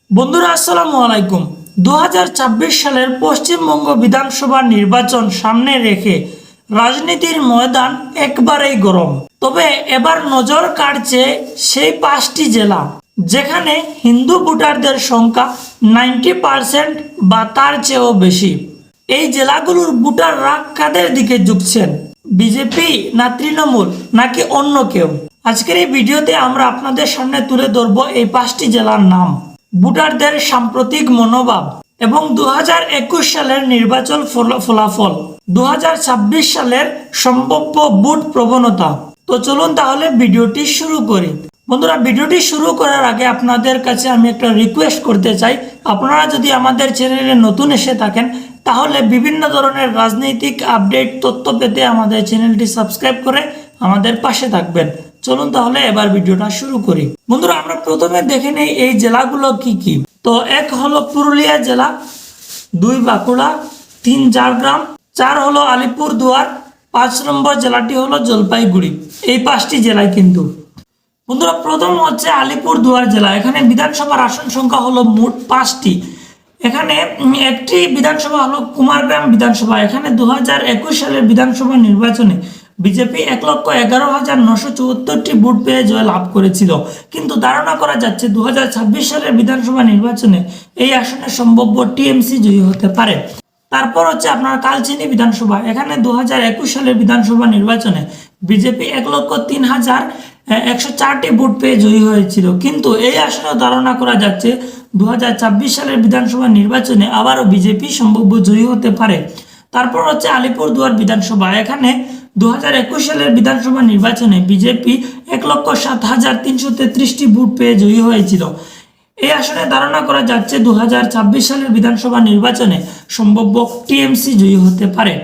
বন্ধুরা আসসালামু আলাইকুম। 2026 সালের পশ্চিমবঙ্গ বিধানসভা নির্বাচন সামনে রেখে রাজনীতির ময়দান একবারেই গরম। তবে এবার নজর কাড়ছে সেই 5টি জেলা যেখানে হিন্দু ভোটারদের সংখ্যা 90% বা তার চেয়েও বেশি। এই জেলাগুলোর ভোটাররা কাদের দিকে ঝুঁকছেন, বিজেপি না তৃণমূল নাকি অন্য কেউ? আজকের এই ভিডিওতে আমরা আপনাদের সামনে তুলে ধরবো এই 5টি জেলার নাম, ভোটারদের সাম্প্রতিক মনোভাব এবং 2021 সালের নির্বাচন ফলাফল, 2026 সালের সম্ভাব্য ভোট প্রবণতা। তো চলুন তাহলে ভিডিওটি শুরু করি। বন্ধুরা, ভিডিওটি শুরু করার আগে আপনাদের কাছে আমি একটা রিকোয়েস্ট করতে চাই, আপনারা যদি আমাদের চ্যানেলে নতুন এসে থাকেন তাহলে বিভিন্ন ধরনের রাজনৈতিক আপডেট তথ্য পেতে আমাদের চ্যানেলটি সাবস্ক্রাইব করে আমাদের পাশে থাকবেন। চলুন তাহলে এবার ভিডিওটা শুরু করি। বন্ধুরা, আমরা প্রথমে দেখে নেই এই জেলাগুলো কি কি। তো এক হলো পুরুলিয়া জেলা, 2 বাঁকুড়া, 3 ঝাড়গ্রাম, 4 হলো আলিপুরদুয়ার, 5 নম্বর জেলাটি হলো জলপাইগুড়ি। এই 5টি জেলায় কিন্তু বন্ধুরা প্রথম হচ্ছে আলিপুরদুয়ার জেলা। এখানে বিধানসভার আসন সংখ্যা হলো মোট 5টি। এখানে একটি বিধানসভা হলো কুমারগ্রাম বিধানসভা। এখানে 2021 সালের বিধানসভা নির্বাচনে বিজেপি 1,11,974টি ভোট পেয়ে জয় লাভ করেছিল, কিন্তু ধারণা করা যাচ্ছে 2026 সালের বিধানসভা নির্বাচনে এই আসনে সম্ভাব্য টিএমসি জয়ী হতে পারে। তারপর হচ্ছে আপনার কালচিনি বিধানসভা। এখানে 2021 সালের বিধানসভা নির্বাচনে বিজেপি 1,03,104টি ভোট পেয়ে জয়ী হয়েছিল, কিন্তু এই আসনে ধারণা করা যাচ্ছে 2026 সালের বিধানসভা নির্বাচনে আবারও বিজেপি সম্ভাব্য জয়ী হতে পারে। তারপর হচ্ছে আলিপুরদুয়ার বিধানসভা। এখানে 2021 সালের বিধানসভা নির্বাচনে বিজেপি 1,07,333টি ভোট পেয়ে জয়ী হয়েছিল। এই আসনে ধারণা করা যাচ্ছে 2026 সালের বিধানসভা নির্বাচনে সম্ভাব্য টিএমসি জয়ী হতে পারে।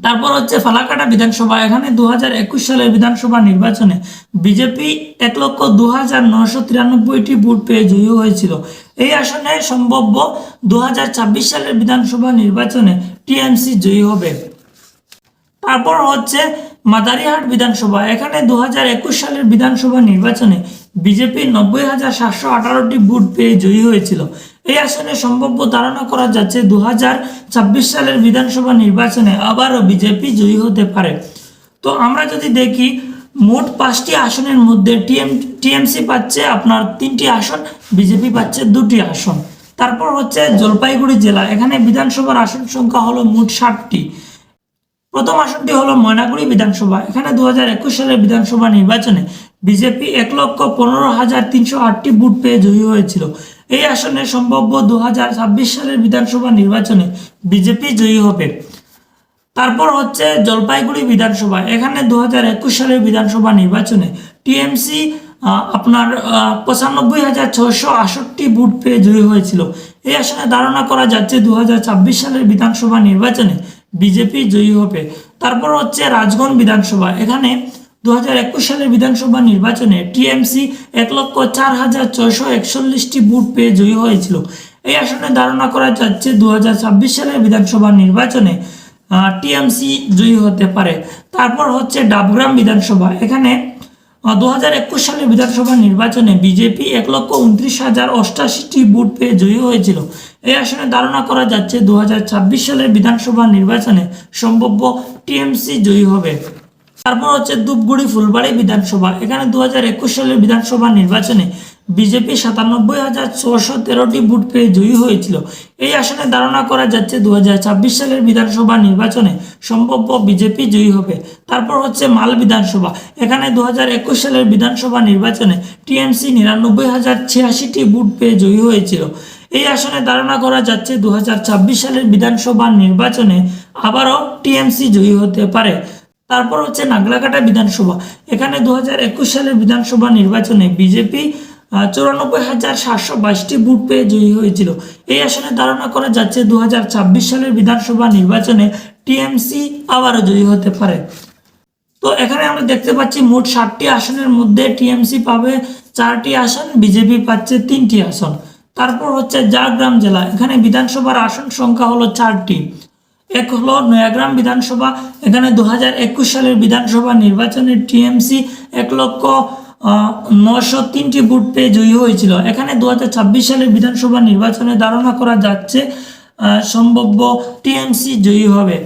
তারপর হচ্ছে ফালাকাটা বিধানসভা। এখানে 2021 সালের বিধানসভা নির্বাচনে বিজেপি 1,02,993টি ভোট পেয়ে জয়ী হয়েছিল। এই আসনে সম্ভাব্য 2026 সালের বিধানসভা নির্বাচনে টিএমসি জয়ী হবে। তারপর হচ্ছে মাদারিহাট বিধানসভা। এখানে 2021 সালের বিধানসভা নির্বাচনে বিজেপি 90,718টি ভোট পেয়ে জয়ী হয়েছিল। এই আসনে সম্ভাব্য ধারণা করা যাচ্ছে 2026 সালের বিধানসভা নির্বাচনে আবারও বিজেপি জয়ী হতে পারে। তো আমরা যদি দেখি মোট 5টি আসনের মধ্যে টিএমসি পাচ্ছে আপনার 3টি আসন, বিজেপি পাচ্ছে 2টি আসন। তারপর হচ্ছে জলপাইগুড়ি জেলা। এখানে বিধানসভার আসন সংখ্যা হলো মোট 60টি। প্রথম আসনটি হলো ময়নাগুড়ি বিধানসভা। এখানে 2021 সালের বিধানসভা নির্বাচনে বিজেপি 1,15,308টি ভোট পেয়ে জয়ী হয়েছিল। এই আসনে সম্ভাব্য 2026 সালের বিধানসভা নির্বাচনে বিজেপি জয়ী হবে। তারপর হচ্ছে জলপাইগুড়ি বিধানসভা। এখানে 2021 সালের বিধানসভা নির্বাচনে টিএমসি আপনার 95,668টি ভোট পেয়ে জয়ী হয়েছিল। এই আসনে ধারণা করা যাচ্ছে 2026 সালের বিধানসভা নির্বাচনে বিজেপি জয়ী হবে। তারপর হচ্ছে রাজগঞ্জ বিধানসভা। এখানে 2021 সালের বিধানসভা নির্বাচনে টিএমসি 1,04,641টি ভোট পেয়ে জয়ী হয়েছিল। এই আসনে ধারণা করা যাচ্ছে 2026 সালের বিধানসভা নির্বাচনে টিএমসি জয়ী হতে পারে। তারপর হচ্ছে ডাবগ্রাম বিধানসভা। এখানে 2021 সালের বিধানসভা নির্বাচনে বিজেপি 1,29,088টি ভোট পেয়ে জয়ী হয়েছিল। এই আসনে ধারণা করা যাচ্ছে 2026 সালের বিধানসভা নির্বাচনে সম্ভাব্য টিএমসি জয়ী হবে। তারপর হচ্ছে ধূপগুড়ি ফুলবাড়ি বিধানসভা। এখানে 2021 সালের বিধানসভা নির্বাচনে বিজেপি 97,613টি ভোট পেয়ে জয়ী হয়েছিল। এই আসনে ধারণা করা যাচ্ছে 2026 সালের বিধানসভা নির্বাচনে সম্ভাব্য বিজেপি জয়ী হবে। তারপর হচ্ছে মাল বিধানসভা। এখানে 2021 সালের বিধানসভা নির্বাচনে টিএমসি 99,086টি ভোট পেয়ে জয়ী হয়েছিল। এই আসনে ধারণা করা যাচ্ছে 2026 সালের বিধানসভা নির্বাচনে আবারও টিএমসি জয়ী হতে পারে। তারপর হচ্ছে নাগলাকাটা বিধানসভা। এখানে 2021 সালের বিধানসভা নির্বাচনে বিজেপি 94,722টি ভোট পেয়ে জয়ী হয়েছিল। এই আসনে ধারণা করা যাচ্ছে 2026 সালের বিধানসভা নির্বাচনে টিএমসি আবারও জয়ী হতে পারে। তো এখানে আমরা দেখতে পাচ্ছি মোট 60টি আসনের মধ্যে টিএমসি পাবে 4টি আসন, বিজেপি পাচ্ছে 3টি আসন। তারপর হচ্ছে ঝাড়গ্রাম জেলা। এখানে বিধানসভার আসন সংখ্যা হলো 4টি। এক হলো নয়াগ্রাম বিধানসভা। এখানে 2021 সালের বিধানসভা নির্বাচনে টিএমসি 903টি ভোট পেয়ে জয়ী হয়েছিল। এখানে 2026 সালের বিধানসভা নির্বাচনে ধারণা করা যাচ্ছে সম্ভাব্য টিএমসি জয়ী হবে।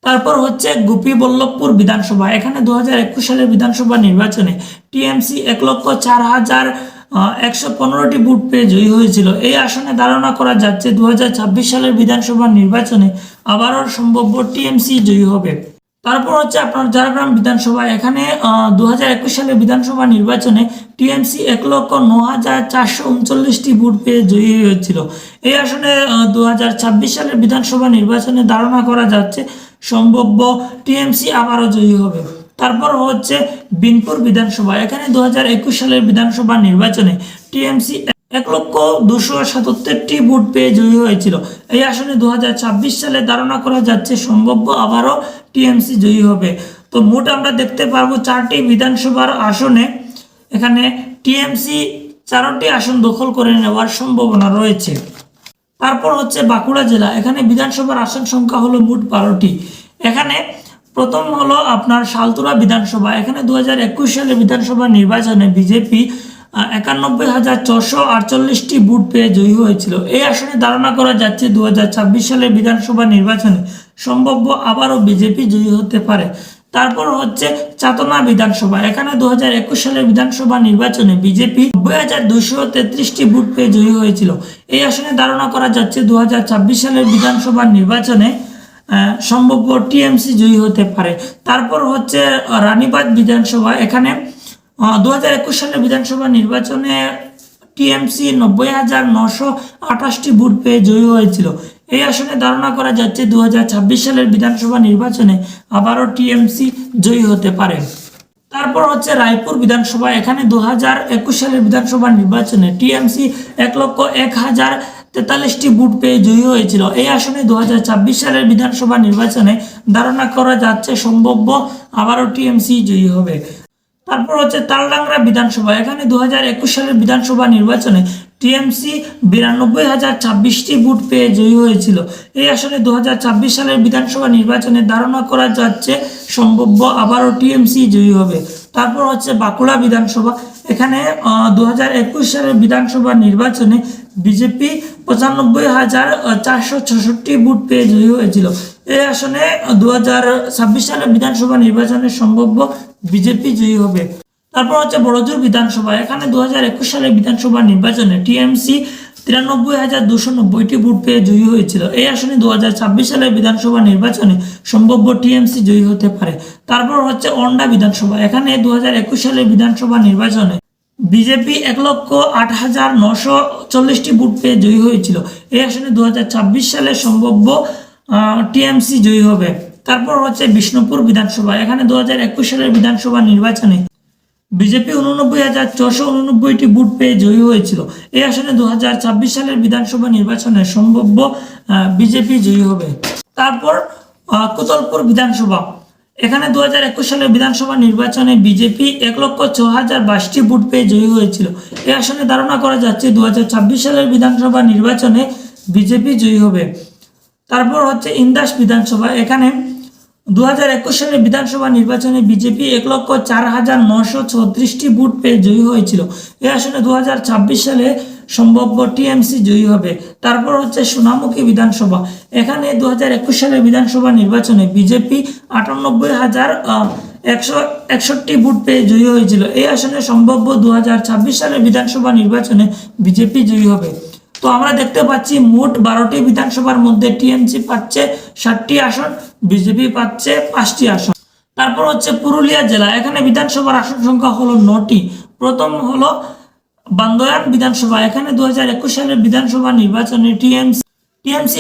তারপর হচ্ছে গোপীবল্লভপুর বিধানসভা। এখানে 2021 সালের বিধানসভা নির্বাচনে টিএমসি 1,04,115টি ভোট পেয়ে জয়ী হয়েছিল। এই আসনে ধারণা করা যাচ্ছে 2026 সালের বিধানসভা নির্বাচনে আবারও সম্ভাব্য টিএমসি জয়ী হবে। তারপর হচ্ছে আপনার ঝাড়গ্রাম বিধানসভা। এখানে 2021 সালের বিধানসভা নির্বাচনে টিএমসি 1,09,439টি ভোট পেয়ে জয়ী হয়েছিল। এই আসনে 2026 সালের বিধানসভা নির্বাচনে ধারণা করা যাচ্ছে সম্ভাব্য টিএমসি আবারও জয়ী হবে। তারপর হচ্ছে বিনপুর বিধানসভা। এখানে 2021 সালের বিধানসভা নির্বাচনে টিএমসি 1,277টি ভোট পেয়ে জয়ী হয়েছিল। এই আসনে 2026 সালে ধারণা করা যাচ্ছে সম্ভাব্য আবারও টিএমসি জয়ী হবে। তো মোট আমরা দেখতে পারবো 4টি বিধানসভার আসনে এখানে টিএমসি 4টি আসন দখল করে নেওয়ার সম্ভাবনা রয়েছে। তারপর হচ্ছে বাঁকুড়া জেলা। এখানে বিধানসভার আসন সংখ্যা হলো মোট 12টি। এখানে প্রথম হলো আপনার সালতুরা বিধানসভা। এখানে 2021 সালের বিধানসভা নির্বাচনে বিজেপি 91,448টি ভোট পেয়ে জয়ী হয়েছিল। এই আসনে ধারণা করা যাচ্ছে 2026 সালের বিধানসভা নির্বাচনে সম্ভাব্য আবারও বিজেপি জয়ী হতে পারে। তারপর হচ্ছে চাতনা বিধানসভা। এখানে 2021 সালের বিধানসভা নির্বাচনে বিজেপি 90,233টি ভোট পেয়ে জয়ী হয়েছিল। এই আসনে ধারণা করা যাচ্ছে 2026 সালের বিধানসভা নির্বাচনে সম্ভাব্য টিএমসি জয়ী হতে পারে। তারপর হচ্ছে রানীবাঁধ বিধানসভা। এখানে 2021 সালের বিধানসভা নির্বাচনে টিএমসি 90,928টি ভোট পেয়ে জয়ী হয়েছিল। এই আসনে ধারণা করা যাচ্ছে 2026 সালের বিধানসভা নির্বাচনে আবারও টিএমসি জয়ী হতে পারে। তারপর হচ্ছে রায়পুর বিধানসভা। এখানে 2021 সালের বিধানসভা নির্বাচনে টিএমসি 1,01,043টি ভোট পেয়ে জয়ী হয়েছিল। এই আসনে 2026 সালের বিধানসভা নির্বাচনে ধারণা করা যাচ্ছে সম্ভাব্য আবারও টিএমসি জয়ী হবে। তারপর হচ্ছে তালডাংরা বিধানসভা। এখানে 2021 সালের বিধানসভা নির্বাচনে টিএমসি 92,026টি ভোট পেয়ে জয়ী হয়েছিল। এই আসনে 2026 সালের বিধানসভা নির্বাচনে ধারণা করা যাচ্ছে সম্ভাব্য আবারও টিএমসি জয়ী হবে। তারপর হচ্ছে বাঁকুড়া বিধানসভা। এখানে 2021 সালের বিধানসভা নির্বাচনে বিজেপি 95,466টি ভোট পেয়ে জয়ী হয়েছিল। এই আসনে 2026 সালের বিধানসভা নির্বাচনে সম্ভাব্য বিজেপি জয়ী হবে। তারপর হচ্ছে বড়জোর বিধানসভা। এখানে 2021 সালের বিধানসভা নির্বাচনে টিএমসি 93,290টি ভোট পেয়ে জয়ী হয়েছিল। এই আসনে 2026 সালের বিধানসভা নির্বাচনে সম্ভাব্য টিএমসি জয়ী হতে পারে। তারপর হচ্ছে ওন্ডা বিধানসভা। এখানে 2021 সালের বিধানসভা নির্বাচনে বিজেপি 1,08,940টি ভোট পেয়ে জয়ী হয়েছিল। এই আসনে 2026 সালে সম্ভাব্য টিএমসি জয়ী হবে। তারপর হচ্ছে বিষ্ণুপুর বিধানসভা। এখানে 2021 সালের বিধানসভা নির্বাচনে বিজেপি 89,489টি ভোট পেয়ে জয়ী হয়েছিল। এই আসনে 2026 সালের বিধানসভা নির্বাচনে সম্ভাব্য বিজেপি জয়ী হবে। তারপর কোতলপুর বিধানসভা। এখানে 2021 সালের বিধানসভা নির্বাচনে বিজেপি 1,06,022টি ভোট পেয়ে জয়ী হয়েছিল। এই আসনে ধারণা করা যাচ্ছে 2026 সালের বিধানসভা নির্বাচনে বিজেপি জয়ী হবে। তারপর হচ্ছে ইন্দাস বিধানসভা। এখানে 2021 সালের বিধানসভা নির্বাচনে বিজেপি 1,04,936টি ভোট পেয়ে জয়ী হয়েছিল। এই আসনে 2026 সালে সম্ভাব্য টিএমসি জয়ী হবে। তারপর হচ্ছে সোনামুখী বিধানসভা। এখানে 2021 সালের বিধানসভা নির্বাচনে বিজেপি 98,161টি ভোট পেয়ে জয়ী হয়েছিল। এই আসনে সম্ভাব্য 2026 সালের বিধানসভা নির্বাচনে বিজেপি জয়ী হবে। তো আমরা দেখতে পাচ্ছি মোট 12টি বিধানসভার মধ্যে টিএমসি পাচ্ছে 60টি আসন, বিজেপি পাচ্ছে 5টি আসন। তারপর হচ্ছে পুরুলিয়া জেলা। এখানে বিধানসভার আসন সংখ্যা হলো 9টি। প্রথম হলো বান্দোয়ান বিধানসভা। এখানে 2021 সালের বিধানসভা নির্বাচনে টিএমসি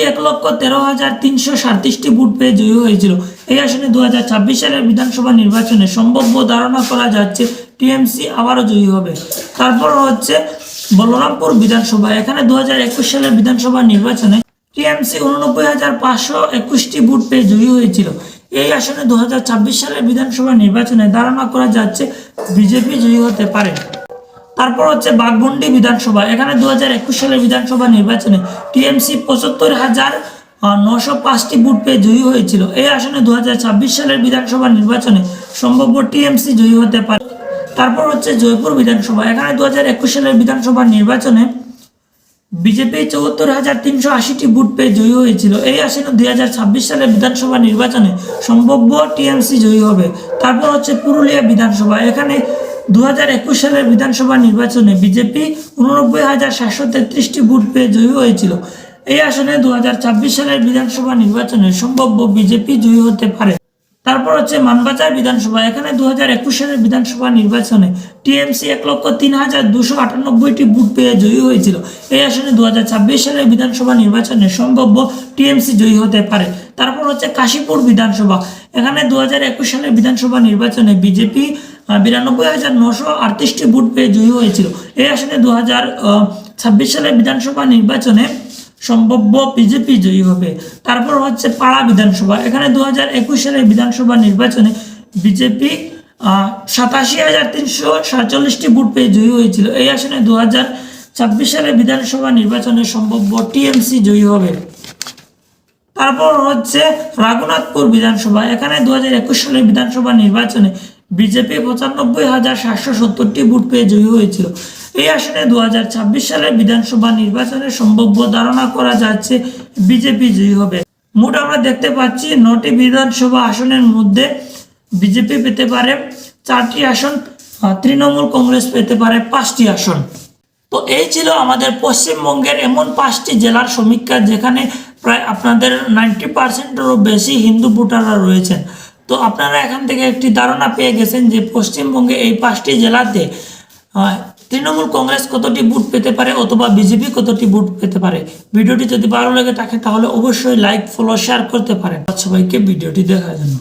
1,13,337টি ভোট পেয়ে জয়ী হয়েছিল। এই আসনে 2026 সালের বিধানসভা নির্বাচনে সম্ভাব্য ধারণা করা যাচ্ছে টিএমসি আবারও জয়ী হবে। তারপর হচ্ছে বলরামপুর বিধানসভা। এখানে 2021 সালের বিধানসভা নির্বাচনে টিএমসি 89,521টি ভোট পেয়ে জয়ী হয়েছিল। এই আসনে 2026 সালের বিধানসভা নির্বাচনে ধারণা করা যাচ্ছে বিজেপি জয়ী হতে পারে। তারপর হচ্ছে বাঘমুন্ডি বিধানসভা। এখানে 2021 সালের বিধানসভা নির্বাচনে টিএমসি 75,905টি ভোট পেয়ে জয়ী হয়েছিল। এই আসনে 2026 সালের বিধানসভা নির্বাচনে সম্ভাব্য টিএমসি জয়ী হতে পারে। তারপর হচ্ছে জয়পুর বিধানসভা, এখানে 2021 সালের বিধানসভা নির্বাচনে বিজেপি 74,380টি ভোট পেয়ে জয়ী হয়েছিল। এই আসনে 2026 সালের বিধানসভা নির্বাচনে সম্ভাব্য টিএমসি জয়ী হবে। তারপর হচ্ছে পুরুলিয়া বিধানসভা, এখানে 2021 সালের বিধানসভা নির্বাচনে বিজেপি 89,733টি ভোট পেয়ে জয়ী হয়েছিল। এই আসনে 2026 সালের বিধানসভা নির্বাচনে সম্ভাব্য বিজেপি জয়ী হতে পারে। তারপর হচ্ছে মানবাজার বিধানসভা, এখানে 2021 সালের বিধানসভা নির্বাচনে টিএমসি 1,03,298টি ভোট পেয়ে জয়ী হয়েছিল। এই আসনে 2026 সালের বিধানসভা নির্বাচনে সম্ভাব্য টিএমসি জয়ী হতে পারে। তারপর হচ্ছে কাশীপুর বিধানসভা, এখানে 2021 সালের বিধানসভা নির্বাচনে বিজেপি 92,938টি ভোট পেয়ে জয়ী হয়েছিল। এই আসনে 2026 সালের বিধানসভা নির্বাচনে সম্ভাব্য বিজেপি জয়ী হবে। তারপর হচ্ছে পাড়া বিধানসভা, এখানে 2021 সালের বিধানসভা নির্বাচনে বিজেপি 87,347টি ভোট পেয়ে জয়ী হয়েছিল। এই আসনে 2026 সালের বিধানসভা নির্বাচনে সম্ভাব্য টিএমসি জয়ী হবে। তারপর হচ্ছে রঘুনাথপুর বিধানসভা, এখানে 2021 সালের বিধানসভা নির্বাচনে বিজেপি 95,770টি ভোট পেয়ে জয়ী হয়েছিল। এই আসনে 2026 সালের বিধানসভা নির্বাচনে সম্ভাব্য ধারণা করা যাচ্ছে বিজেপি জয়ী হবে। মোট আমরা দেখতে পাচ্ছি 9টি বিধানসভা আসনের মধ্যে বিজেপি পেতে পারে 4টি আসন, তৃণমূল কংগ্রেস পেতে পারে 5টি আসন। তো এই ছিল আমাদের পশ্চিমবঙ্গের এমন 5টি জেলার সমীক্ষা যেখানে প্রায় আপনাদের 90%-এরও বেশি হিন্দু ভোটাররা রয়েছেন। তো আপনারা এখান থেকে একটি ধারণা পেয়ে গেছেন যে পশ্চিমবঙ্গে এই 5টি জেলাতে তৃণমূল কংগ্রেস কতটি ভোট পেতে পারে অথবা বিজেপি কতটি ভোট পেতে পারে। ভিডিওটি যদি ভালো লেগে থাকে তাহলে অবশ্যই লাইক, ফলো, শেয়ার করতে পারেন। সবাইকে ভিডিওটি দেখার জন্য।